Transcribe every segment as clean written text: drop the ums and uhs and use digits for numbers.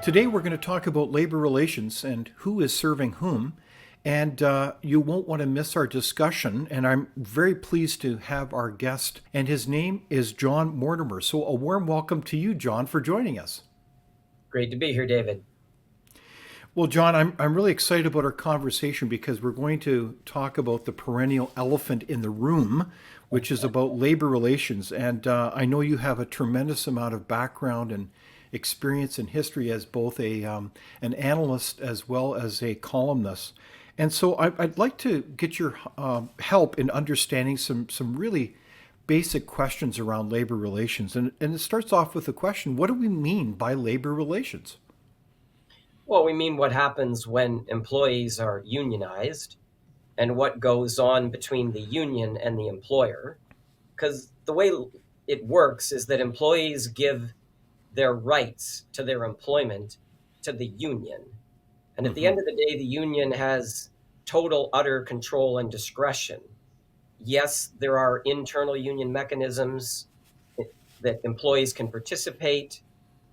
Today, we're going to talk about labor relations and who is serving whom. And you won't want to miss our discussion. And I'm very pleased to have our guest, and his name is John Mortimer. So, a warm welcome to you, John, for joining us. Great to be here, David. Well, John, I'm really excited about our conversation because we're going to talk about the perennial elephant in the room, which is about labor relations. And I know you have a tremendous amount of background and experience and history as both an analyst as well as a columnist. And so I'd like to get your help in understanding some really basic questions around labor relations. And it starts off with the question, what do we mean by labor relations? Well, we mean what happens when employees are unionized and what goes on between the union and the employer. Because the way it works is that employees give their rights to their employment to the union. And at the Hmm. end of the day, the union has total, utter control and discretion. Yes, there are internal union mechanisms that employees can participate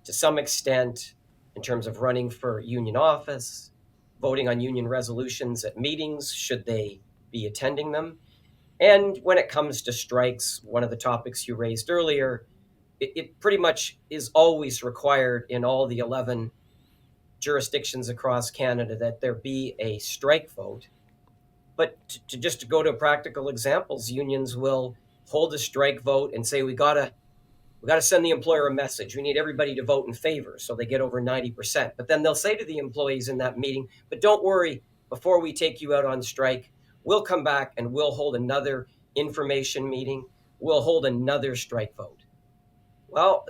to some extent in terms of running for union office, voting on union resolutions at meetings, should they be attending them. And when it comes to strikes, one of the topics you raised earlier, it pretty much is always required in all the 11 jurisdictions across Canada that there be a strike vote. But just to go to practical examples, unions will hold a strike vote and say we got to send the employer a message. We need everybody to vote in favor so they get over 90%. But then they'll say to the employees in that meeting, but don't worry, before we take you out on strike, we'll come back and we'll hold another information meeting. We'll hold another strike vote. Well,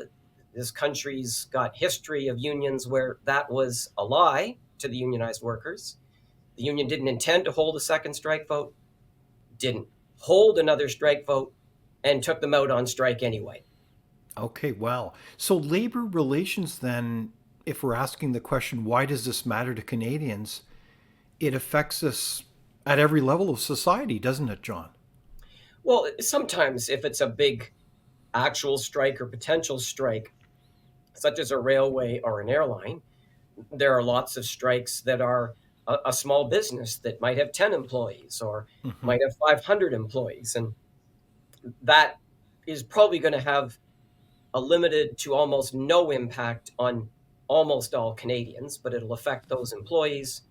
this country's got history of unions where that was a lie to the unionized workers. The union didn't intend to hold a second strike vote, didn't hold another strike vote, and took them out on strike anyway. Okay, wow. So labor relations then, if we're asking the question, why does this matter to Canadians? It affects us at every level of society, doesn't it, John? Well, sometimes if it's a big actual strike or potential strike, such as a railway or an airline, there are lots of strikes that are a small business that might have 10 employees or Hmm. might have 500 employees. And that is probably going to have a limited to almost no impact on almost all Canadians, but it'll affect those employees.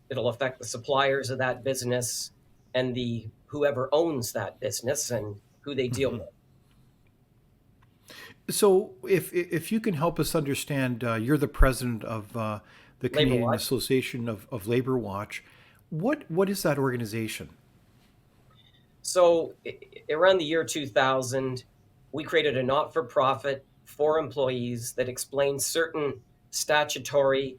It'll affect the suppliers of that business and the whoever owns that business and who they deal Hmm. with. So, if you can help us understand, you're the president of the Labor Canadian Watch. Association of Labor Watch. What is that organization? So around the year 2000, we created a not for profit for employees that explains certain statutory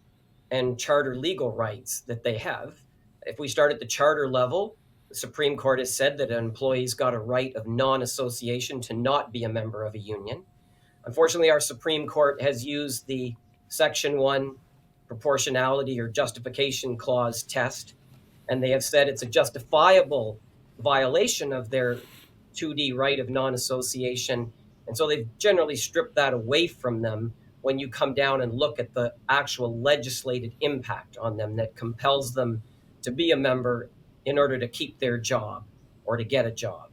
and charter legal rights that they have. If we start at the charter level, the Supreme Court has said that an employee's got a right of non association to not be a member of a union. Unfortunately, our Supreme Court has used the Section 1 proportionality or justification clause test, and they have said it's a justifiable violation of their 2D right of non association. And so they've generally stripped that away from them when you come down and look at the actual legislated impact on them that compels them to be a member in order to keep their job or to get a job.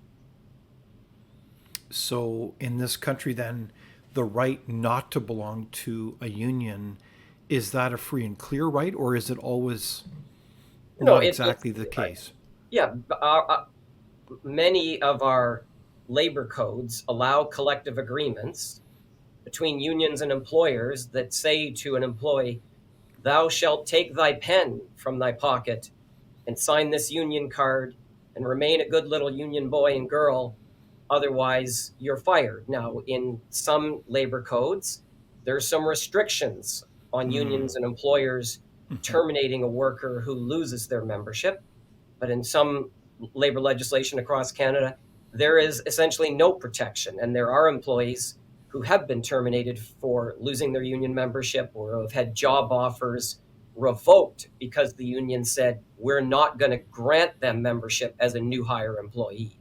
So, in this country, then, the right not to belong to a union, is that a free and clear right, or is it always No, not it's exactly the right. case? Yeah, many of our labor codes allow collective agreements between unions and employers that say to an employee, thou shalt take thy pen from thy pocket and sign this union card and remain a good little union boy and girl. Otherwise, you're fired. Now, in some labor codes, there's some restrictions on unions and employers terminating a worker who loses their membership. But in some labor legislation across Canada, there is essentially no protection. And there are employees who have been terminated for losing their union membership or have had job offers revoked because the union said, we're not going to grant them membership as a new hire employee.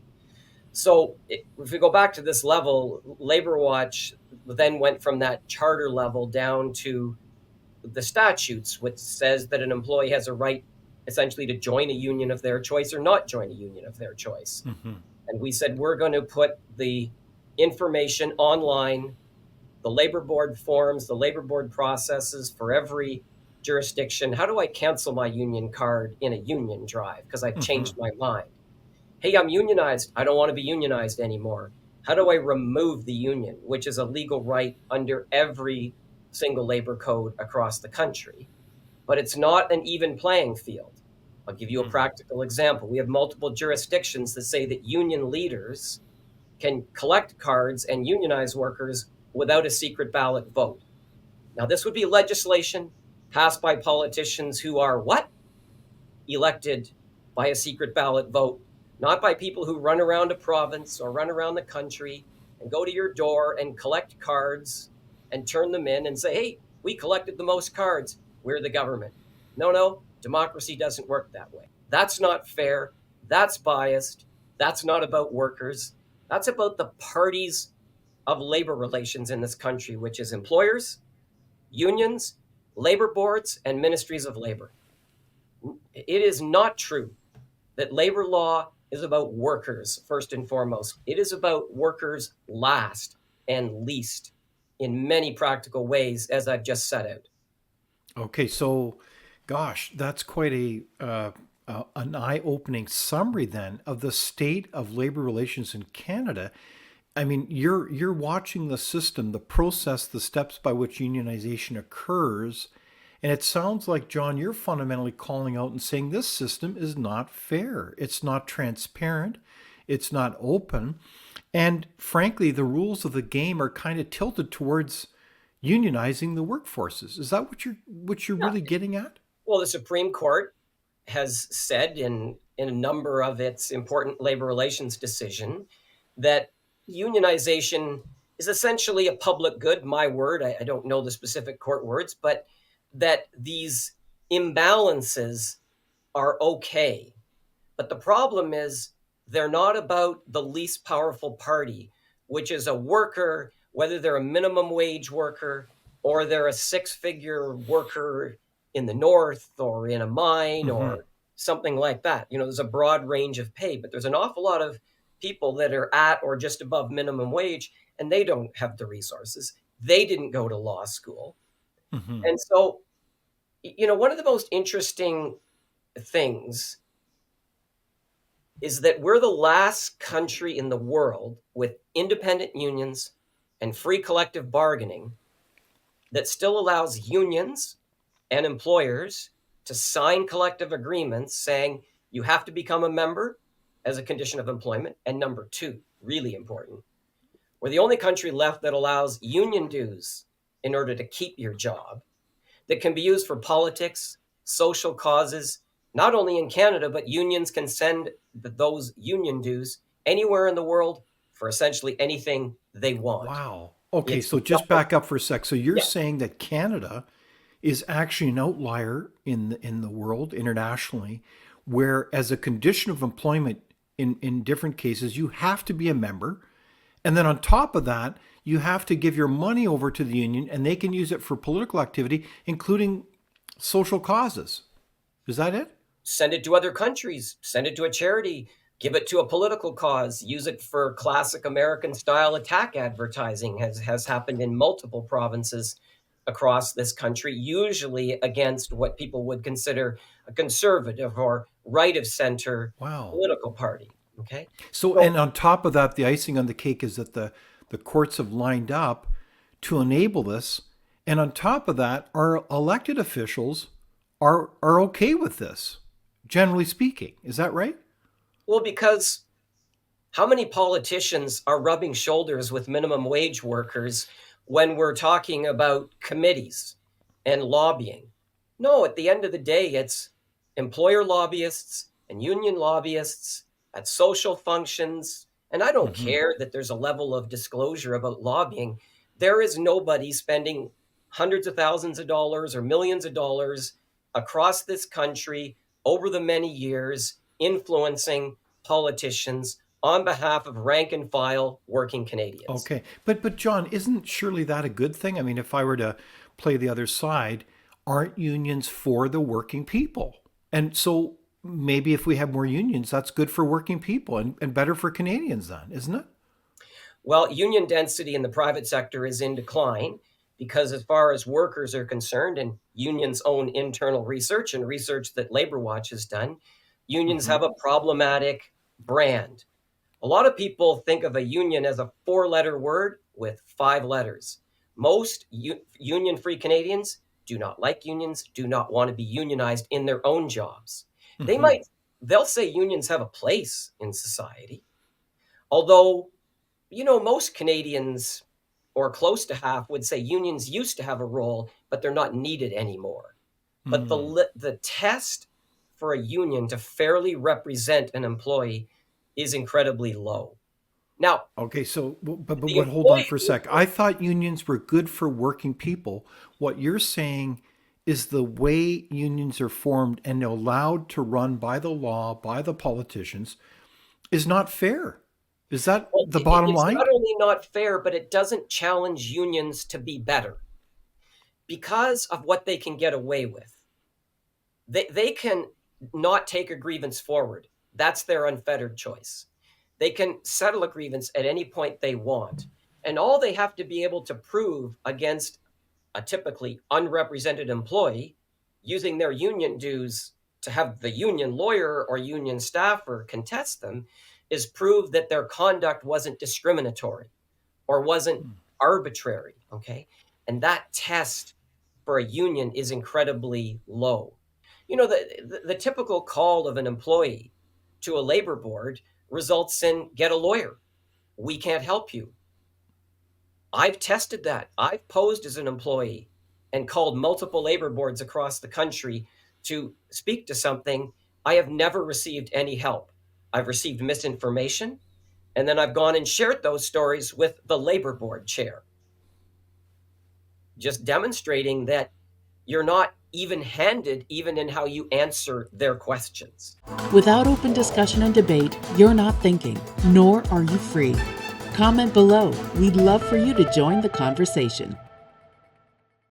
So if we go back to this level, Labor Watch then went from that charter level down to the statutes, which says that an employee has a right essentially to join a union of their choice or not join a union of their choice. Hmm. And we said, we're going to put the information online, the labor board forms, the labor board processes for every jurisdiction. How do I cancel my union card in a union drive because I've Hmm. changed my mind? Hey, I'm unionized. I don't want to be unionized anymore. How do I remove the union, which is a legal right under every single labor code across the country? But it's not an even playing field. I'll give you a practical example. We have multiple jurisdictions that say that union leaders can collect cards and unionize workers without a secret ballot vote. Now, this would be legislation passed by politicians who are what? Elected by a secret ballot vote, not by people who run around a province or run around the country and go to your door and collect cards and turn them in and say, hey, we collected the most cards. We're the government. No, democracy doesn't work that way. That's not fair. That's biased. That's not about workers. That's about the parties of labor relations in this country, which is employers, unions, labor boards, and ministries of labor. It is not true that labor law is about workers first and foremost. It is about workers last and least in many practical ways, as I've just set out. Okay, so, gosh, that's quite an eye-opening summary then of the state of labor relations in Canada. I mean, you're watching the system, the process, the steps by which unionization occurs, and it sounds like, John, you're fundamentally calling out and saying this system is not fair. It's not transparent. It's not open. And frankly, the rules of the game are kind of tilted towards unionizing the workforces. Is that what you're Yeah. really getting at? Well, the Supreme Court has said in a number of its important labor relations decision that unionization is essentially a public good. My word, I don't know the specific court words, but that these imbalances are okay. But the problem is they're not about the least powerful party, which is a worker, whether they're a minimum wage worker or they're a six-figure worker in the north or in a mine Hmm. or something like that. There's a broad range of pay, but there's an awful lot of people that are at or just above minimum wage, and they don't have the resources. They didn't go to law school. Hmm. And so, one of the most interesting things is that we're the last country in the world with independent unions and free collective bargaining that still allows unions and employers to sign collective agreements saying you have to become a member as a condition of employment. And number two, really important, we're the only country left that allows union dues in order to keep your job that can be used for politics, social causes, not only in Canada, but unions can send those union dues anywhere in the world for essentially anything they want. Wow. Okay, It's so just not, back up for a sec. So you're yeah, saying that Canada is actually an outlier in the world internationally, where as a condition of employment in different cases, you have to be a member. And then on top of that, you have to give your money over to the union and they can use it for political activity, including social causes. Is that it? send it to other countries, send it to a charity, give it to a political cause, use it for classic American style attack advertising has happened in multiple provinces across this country, usually against what people would consider a conservative or right of center Wow. political party. Okay. So, So and on top of that, the icing on the cake is that the courts have lined up to enable this. And on top of that, our elected officials are okay with this, generally speaking. Is that right? well, because how many politicians are rubbing shoulders with minimum wage workers when we're talking about committees and lobbying? No, at the end of the day, it's employer lobbyists and union lobbyists at social functions. And I don't Hmm. care that there's a level of disclosure about lobbying. There is nobody spending hundreds of thousands of dollars or millions of dollars across this country over the many years influencing politicians on behalf of rank and file working Canadians. Okay. But John, isn't surely that a good thing? I mean, if I were to play the other side, aren't unions for the working people? And so maybe if we have more unions, that's good for working people and better for Canadians then, isn't it? Well, union density in the private sector is in decline because, as far as workers are concerned, and unions' own internal research and research that Labourwatch has done, unions Mm-hmm. have a problematic brand. A lot of people think of a union as a 4-letter word with 5 letters. Most union free Canadians do not like unions, do not want to be unionized in their own jobs. They Mm-hmm. might, they'll say unions have a place in society, although, most Canadians, or close to half, would say unions used to have a role, but they're not needed anymore. But Mm. the test for a union to fairly represent an employee is incredibly low. Now, Okay, so the but hold on employee, for a sec. I thought unions were good for working people. What you're saying is the way unions are formed and allowed to run by the law, by the politicians, is not fair. Is that well, the bottom it's line? not only not fair, but it doesn't challenge unions to be better because of what they can get away with. They can not take a grievance forward. That's their unfettered choice. They can settle a grievance at any point they want. And all they have to be able to prove against a typically unrepresented employee using their union dues to have the union lawyer or union staffer contest them is prove that their conduct wasn't discriminatory or wasn't arbitrary. Okay. And that test for a union is incredibly low. The typical call of an employee to a labor board results in get a lawyer. We can't help you. I've tested that. I've posed as an employee and called multiple labor boards across the country to speak to something. I have never received any help. I've received misinformation, and then I've gone and shared those stories with the labor board chair, just demonstrating that you're not even handed even in how you answer their questions. Without open discussion and debate, you're not thinking, nor are you free. Comment below. We'd love for you to join the conversation.